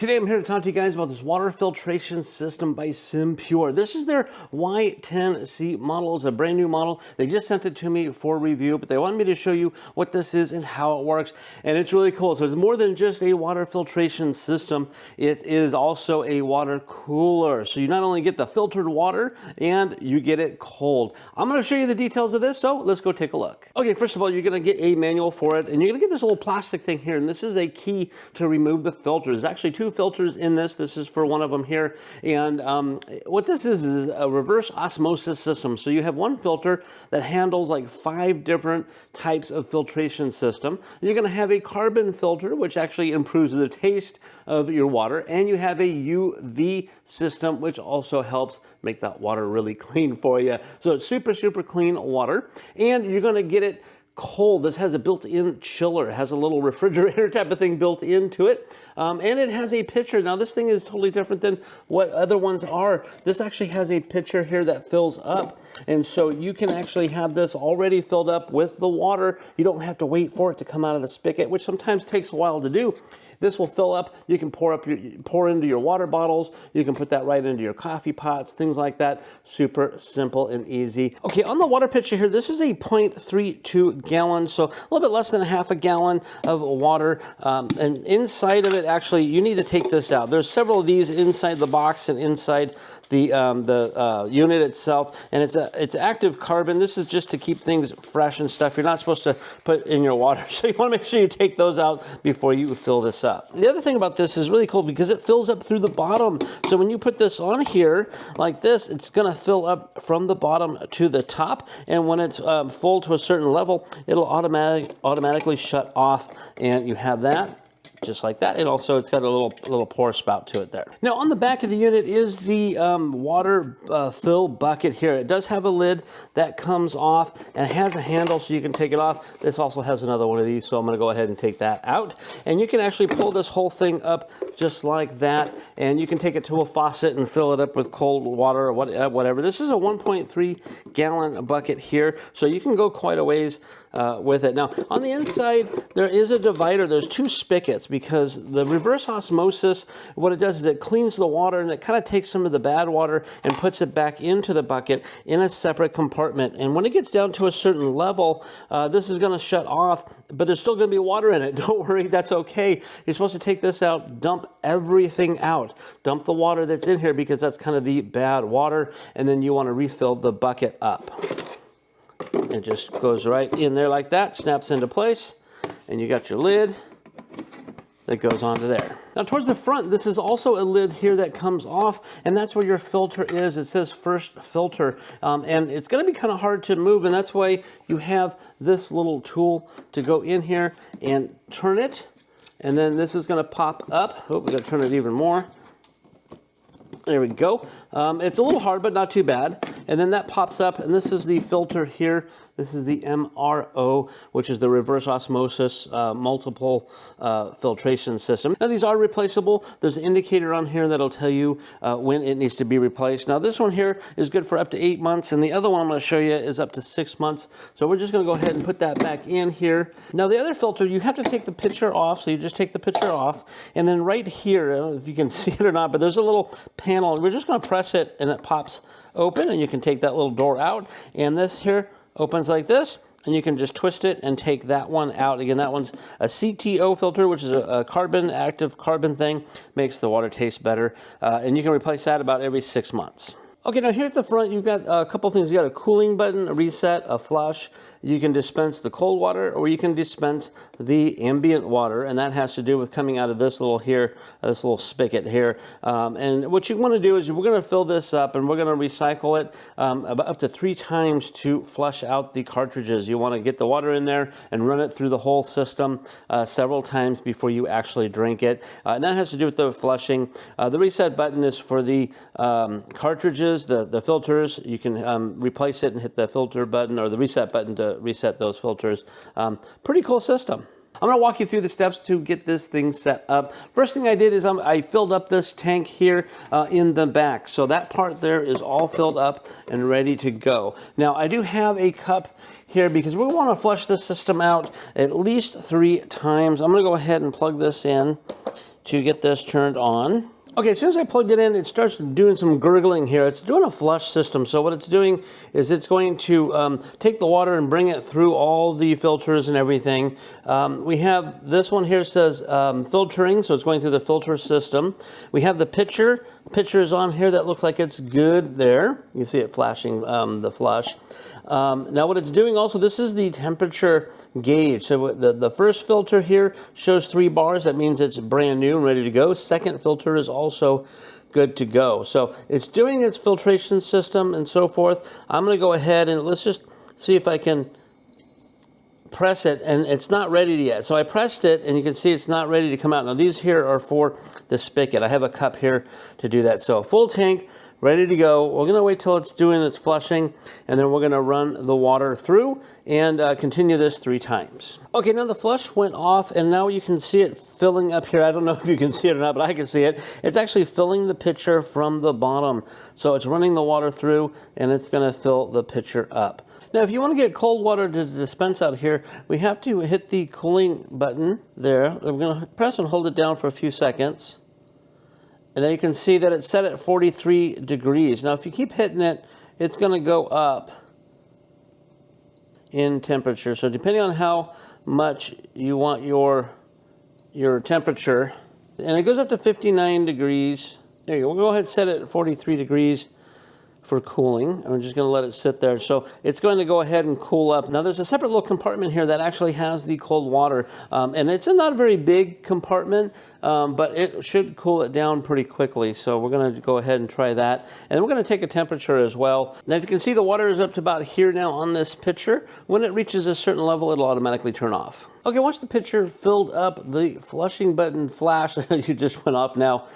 Today I'm here to talk to you guys about this water filtration system by SimPure. This is their Y10C model. It's a brand new model. They just sent it to me for review, but they wanted me to show you what this is and how it works. And it's really cool. So it's more than just a water filtration system. It is also a water cooler. So you not only get the filtered water and you get it cold. I'm going to show you the details of this, so let's go take a look. Okay, first of all, you're going to get a manual for it, and you're going to get this little plastic thing here, and this is a key to remove the filters. There's actually two filters in this. This is for one of them here. And what this is a reverse osmosis system. So you have one filter that handles like 5 different types of filtration system. You're going to have a carbon filter, which actually improves the taste of your water. And you have a UV system, which also helps make that water really clean for you. So it's super, super clean water. And you're going to get it cold. This has a built-in chiller. It has a little refrigerator type of thing built into it. And it has a pitcher. Now this thing is totally different than what other ones are. This actually has a pitcher here that fills up. And so you can actually have this already filled up with the water. You don't have to wait for it to come out of the spigot, which sometimes takes a while to do. This will fill up. You can pour into your water bottles. You can put that right into your coffee pots, things like that. Super simple and easy. Okay, on the water pitcher here, this is a 0.32 gallons, so a little bit less than a half a gallon of water. And inside of it, actually, you need to take this out. There's several of these inside the box and inside the unit itself, and it's active carbon. This is just to keep things fresh and stuff. You're not supposed to put in your water, so you want to make sure you take those out before you fill this up. The other thing about this is really cool because it fills up through the bottom. So when you put this on here like this, it's going to fill up from the bottom to the top, and when it's full to a certain level, it'll automatically shut off, and you have that just like that. And also it's got a little pour spout to it there. Now on the back of the unit is the water fill bucket here. It does have a lid that comes off and it has a handle so you can take it off. This also has another one of these, so I'm going to go ahead and take that out. And you can actually pull this whole thing up just like that, and you can take it to a faucet and fill it up with cold water or whatever. This is a 1.3 gallon bucket here, so you can go quite a ways with it. Now on the inside there is a divider. There's 2 spigots, because the reverse osmosis, what it does is it cleans the water and it kind of takes some of the bad water and puts it back into the bucket in a separate compartment. And when it gets down to a certain level, this is going to shut off, but there's still going to be water in it. Don't worry, that's okay. You're supposed to take this out, dump everything out. Dump the water that's in here because that's kind of the bad water, and then you want to refill the bucket up. It just goes right in there like that, snaps into place, and you got your lid that goes onto there. Now towards the front, this is also a lid here that comes off, and that's where your filter is. It says first filter, and it's going to be kind of hard to move, and that's why you have this little tool to go in here and turn it, and then this is going to pop up. Oh, we got to turn it even more. There we go. It's a little hard, but not too bad. And then that pops up, and this is the filter here. This is the MRO, which is the reverse osmosis multiple filtration system. Now these are replaceable. There's an indicator on here that'll tell you when it needs to be replaced. Now this one here is good for up to 8 months, and the other one I'm going to show you is up to 6 months. So we're just going to go ahead and put that back in here. Now the other filter, you have to take the pitcher off, so you just take the pitcher off, and then right here, I don't know if you can see it or not, but there's a little panel. We're just going to press it, and it pops open, and you can take that little door out, and this here opens like this, and you can just twist it and take that one out. Again, that one's a CTO filter, which is a active carbon thing, makes the water taste better, and you can replace that about every 6 months. Okay, now here at the front, you've got a couple things. You got a cooling button, a reset, a flush. You can dispense the cold water, or you can dispense the ambient water, and that has to do with coming out of this little spigot here. And what you want to do is we're going to fill this up, and we're going to recycle it about up to 3 times to flush out the cartridges. You want to get the water in there and run it through the whole system several times before you actually drink it. And that has to do with the flushing. The reset button is for the cartridges, the filters. You can replace it and hit the filter button or the reset button to reset those filters. Pretty cool system. I'm going to walk you through the steps to get this thing set up. First thing I did is I filled up this tank here in the back. So that part there is all filled up and ready to go. Now I do have a cup here because we want to flush this system out at least 3 times. I'm going to go ahead and plug this in. to get this turned on. Okay, as soon as I plugged it in, it starts doing some gurgling here. It's doing a flush system. So what it's doing is it's going to take the water and bring it through all the filters and everything. We have this one here says filtering, so it's going through the filter system. We have the pitcher. The pitcher is on here. That looks like it's good there. You see it flashing the flush. Now what it's doing also, this is the temperature gauge. So the first filter here shows 3 bars. That means it's brand new and ready to go. Second filter is also good to go. So it's doing its filtration system and so forth. I'm going to go ahead and let's just see if I can press it, and it's not ready yet. So I pressed it and you can see it's not ready to come out. Now these here are for the spigot. I have a cup here to do that. So full tank, ready to go. We're going to wait till it's doing its flushing, and then we're going to run the water through and continue this 3 times. Okay, now the flush went off, and now you can see it filling up here. I don't know if you can see it or not, but I can see it. It's actually filling the pitcher from the bottom. So it's running the water through, and it's going to fill the pitcher up. Now, if you want to get cold water to dispense out here, we have to hit the cooling button there. I'm going to press and hold it down for a few seconds. And then you can see that it's set at 43 degrees. Now, if you keep hitting it, it's going to go up in temperature. So depending on how much you want your temperature, and it goes up to 59 degrees. There you go. We'll go ahead and set it at 43 degrees for cooling. I'm just going to let it sit there. So it's going to go ahead and cool up. Now there's a separate little compartment here that actually has the cold water, and it's not a very big compartment, but it should cool it down pretty quickly. So we're going to go ahead and try that, and then we're going to take a temperature as well. Now if you can see, the water is up to about here now on this pitcher. When it reaches a certain level, it'll automatically turn off. Okay, once the pitcher filled up, the flushing button flash you just went off now.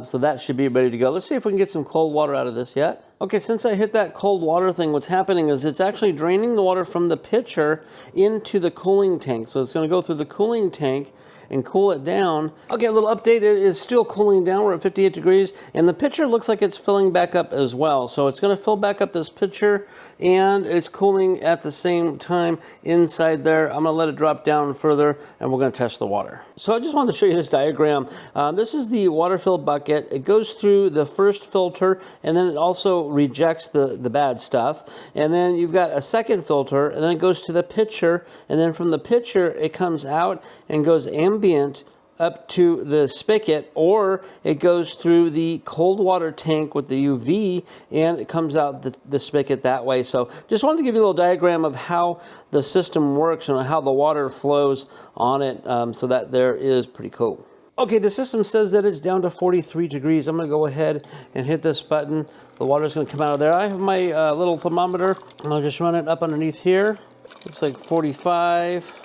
So that should be ready to go. Let's see if we can get some cold water out of this yet. Okay, since I hit that cold water thing, what's happening is it's actually draining the water from the pitcher into the cooling tank. So it's going to go through the cooling tank and cool it down. Okay, a little update, it is still cooling down. We're at 58 degrees, and the pitcher looks like it's filling back up as well. So it's going to fill back up this pitcher, and it's cooling at the same time inside there. I'm going to let it drop down further, and we're going to test the water. So I just wanted to show you this diagram. This is the water fill bucket. It goes through the first filter, and then it also rejects the bad stuff. And then you've got a second filter, and then it goes to the pitcher, and then from the pitcher it comes out and goes ambient up to the spigot, or it goes through the cold water tank with the UV and it comes out the spigot that way. So just wanted to give you a little diagram of how the system works and how the water flows on it, so that there is pretty cool. Okay, the system says that it's down to 43 degrees. I'm going to go ahead and hit this button. The water is going to come out of there. I have my little thermometer, and I'll just run it up underneath here. Looks like 45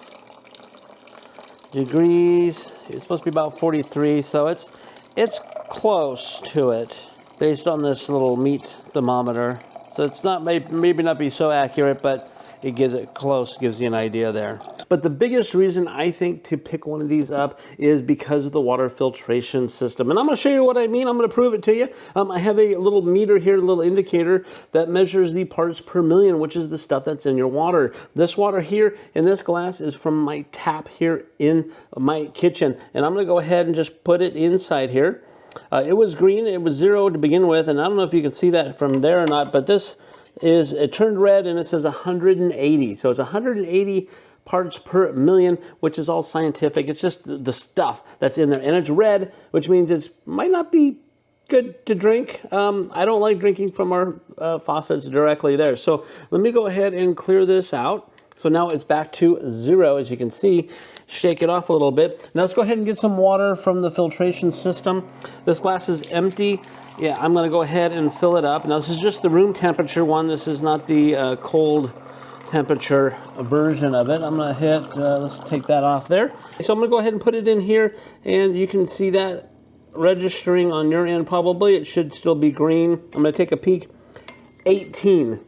degrees. It's supposed to be about 43, so it's close to it based on this little meat thermometer. So it's not maybe not be so accurate, but it gives it close, gives you an idea there. But the biggest reason I think to pick one of these up is because of the water filtration system. And I'm going to show you what I mean. I'm going to prove it to you. I have a little meter here, a little indicator that measures the parts per million, which is the stuff that's in your water. This water here in this glass is from my tap here in my kitchen. And I'm going to go ahead and just put it inside here. It was green. It was 0 to begin with. And I don't know if you can see that from there or not, but this is, it turned red and it says 180. So it's 180 parts per million, which is all scientific. It's just the stuff that's in there, and it's red, which means it might not be good to drink. I don't like drinking from our faucets directly there. So let me go ahead and clear this out. So now it's back to 0, as you can see. Shake it off a little bit. Now let's go ahead and get some water from the filtration system. This glass is empty. Yeah, I'm going to go ahead and fill it up. Now this is just the room temperature one. This is not the cold temperature version of it. I'm going to hit, let's take that off there. So I'm going to go ahead and put it in here, and you can see that registering on your end probably. It should still be green. I'm going to take a peek. 18.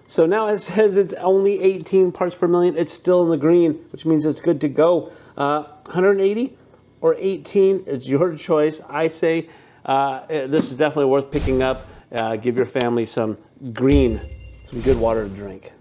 So now it says it's only 18 parts per million. It's still in the green, which means it's good to go. 180 or 18, it's your choice. I say this is definitely worth picking up. Give your family some good water to drink.